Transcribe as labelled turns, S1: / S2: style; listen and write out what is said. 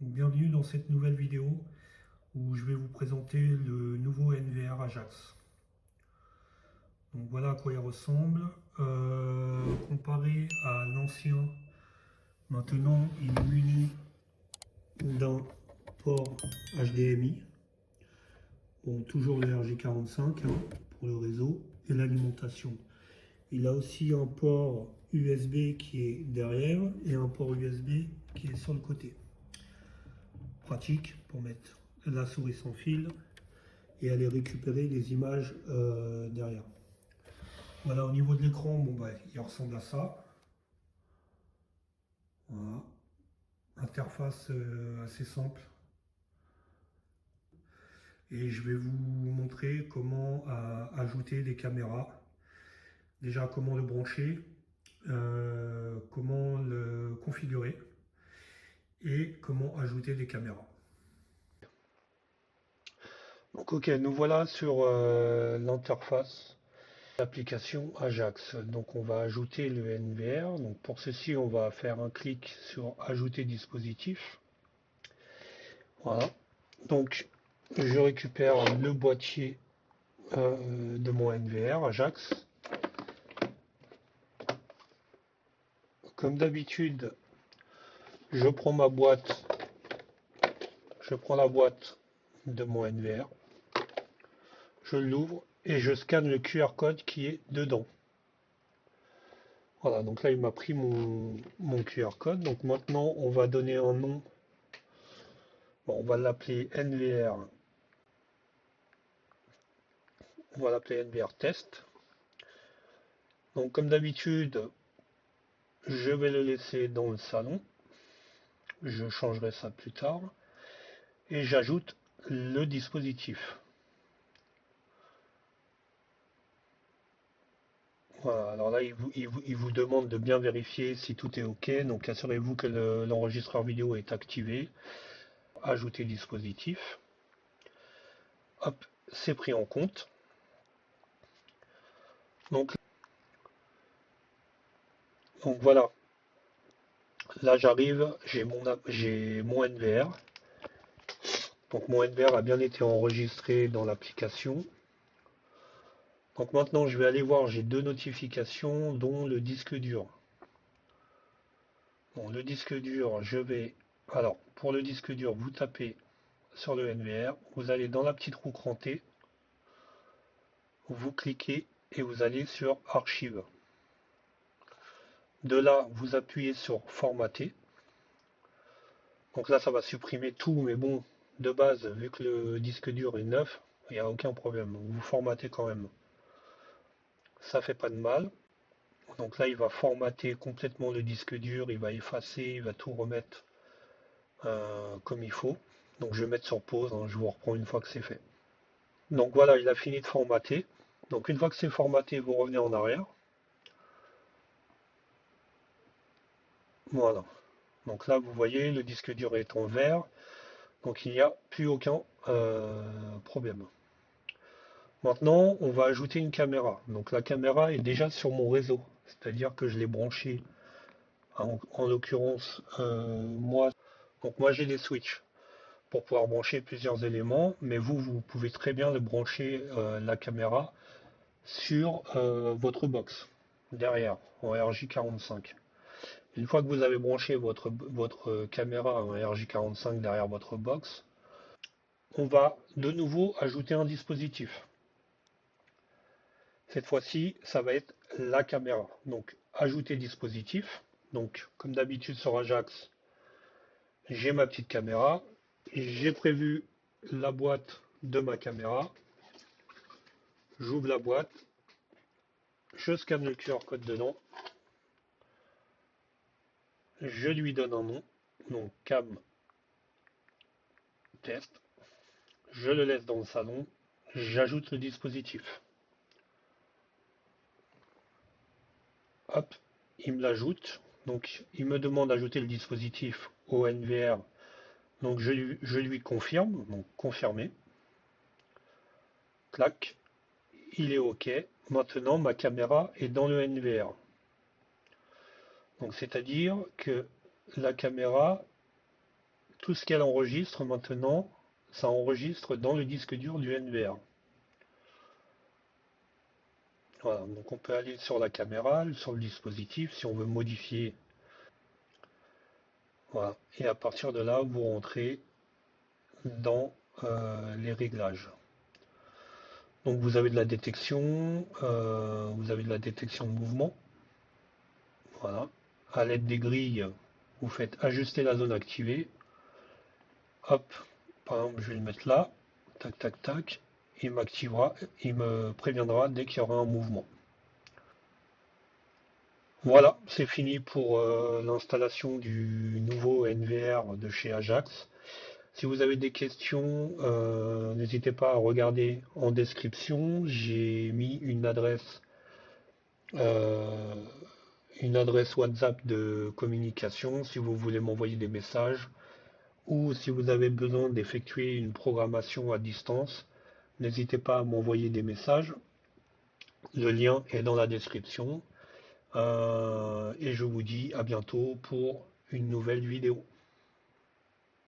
S1: Bienvenue dans cette nouvelle vidéo où je vais vous présenter le nouveau NVR Ajax. Donc voilà à quoi il ressemble. Comparé à l'ancien, maintenant il est muni d'un port HDMI. Bon, toujours le RJ45 pour le réseau et l'alimentation. Il a aussi un port USB qui est derrière et un port USB qui est sur le côté. Pratique pour mettre la souris sans fil et aller récupérer les images derrière. Voilà, au niveau de l'écran, bon, bah, il ressemble à ça. Voilà. Interface assez simple. Et je vais vous montrer comment ajouter des caméras. Déjà, comment le brancher, comment le configurer et comment ajouter des caméras. Donc ok, nous voilà sur l'interface d'application Ajax. Donc on va ajouter le NVR. Donc pour ceci, on va faire un clic sur ajouter dispositif. Voilà. Donc je récupère le boîtier de mon NVR Ajax. Comme d'habitude, je prends ma boîte, je prends la boîte de mon NVR, je l'ouvre et je scanne le QR code qui est dedans. Voilà, donc là il m'a pris mon QR code. Donc maintenant on va donner un nom. Bon, on va l'appeler NVR. On va l'appeler NVR test. Donc comme d'habitude, je vais le laisser dans le salon. Je changerai ça plus tard. Et j'ajoute le dispositif. Voilà, alors là, il vous demande de bien vérifier si tout est OK. Donc assurez-vous que l'enregistreur vidéo est activé. Ajouter dispositif. Hop, c'est pris en compte. Donc voilà, là j'arrive, j'ai mon NVR. Donc mon NVR a bien été enregistré dans l'application. Donc maintenant je vais aller voir, j'ai deux notifications dont le disque dur. Bon, le disque dur, alors pour le disque dur, vous tapez sur le NVR, vous allez dans la petite roue crantée, vous cliquez et vous allez sur archive. De là, vous appuyez sur formater. Donc là, ça va supprimer tout, mais bon, de base, vu que le disque dur est neuf, il n'y a aucun problème. Vous formatez quand même. Ça fait pas de mal. Donc là, il va formater complètement le disque dur, il va effacer, il va tout remettre comme il faut. Donc je vais mettre sur pause, hein, je vous reprends une fois que c'est fait. Donc voilà, il a fini de formater. Donc une fois que c'est formaté, vous revenez en arrière. Voilà. Donc là, vous voyez, le disque dur est en vert. Donc il n'y a plus aucun problème. Maintenant, on va ajouter une caméra. Donc la caméra est déjà sur mon réseau. C'est-à-dire que je l'ai branchée, en l'occurrence, moi. Donc moi j'ai des switches pour pouvoir brancher plusieurs éléments, mais vous pouvez très bien le brancher la caméra sur votre box derrière en RJ45. Une fois que vous avez branché votre caméra en RJ45 derrière votre box, on va de nouveau ajouter un dispositif. Cette fois-ci, ça va être la caméra. Donc ajouter dispositif. Donc comme d'habitude sur Ajax, j'ai ma petite caméra. J'ai prévu la boîte de ma caméra. J'ouvre la boîte. Je scanne le QR code dedans. Je lui donne un nom. Donc cam test. Je le laisse dans le salon. J'ajoute le dispositif. Hop, il me l'ajoute. Donc il me demande d'ajouter le dispositif au NVR. Donc je lui confirme. Donc confirmer. Clac. Il est OK. Maintenant, ma caméra est dans le NVR. Donc, c'est-à-dire que la caméra tout ce qu'elle enregistre maintenant, ça enregistre dans le disque dur du NVR. Voilà, donc on peut aller sur la caméra, sur le dispositif, si on veut modifier. Voilà, et à partir de là, vous rentrez dans les réglages. Donc vous avez de la détection, vous avez de la détection de mouvement. Voilà. À l'aide des grilles, vous faites ajuster la zone activée. Hop, par exemple, je vais le mettre là. Tac, tac, tac. Il m'activera, il me préviendra dès qu'il y aura un mouvement. Voilà, c'est fini pour l'installation du nouveau NVR de chez Ajax. Si vous avez des questions, n'hésitez pas à regarder en description. J'ai mis euh, une adresse WhatsApp de communication si vous voulez m'envoyer des messages ou si vous avez besoin d'effectuer une programmation à distance. N'hésitez pas à m'envoyer des messages. Le lien est dans la description. Et je vous dis à bientôt pour une nouvelle vidéo.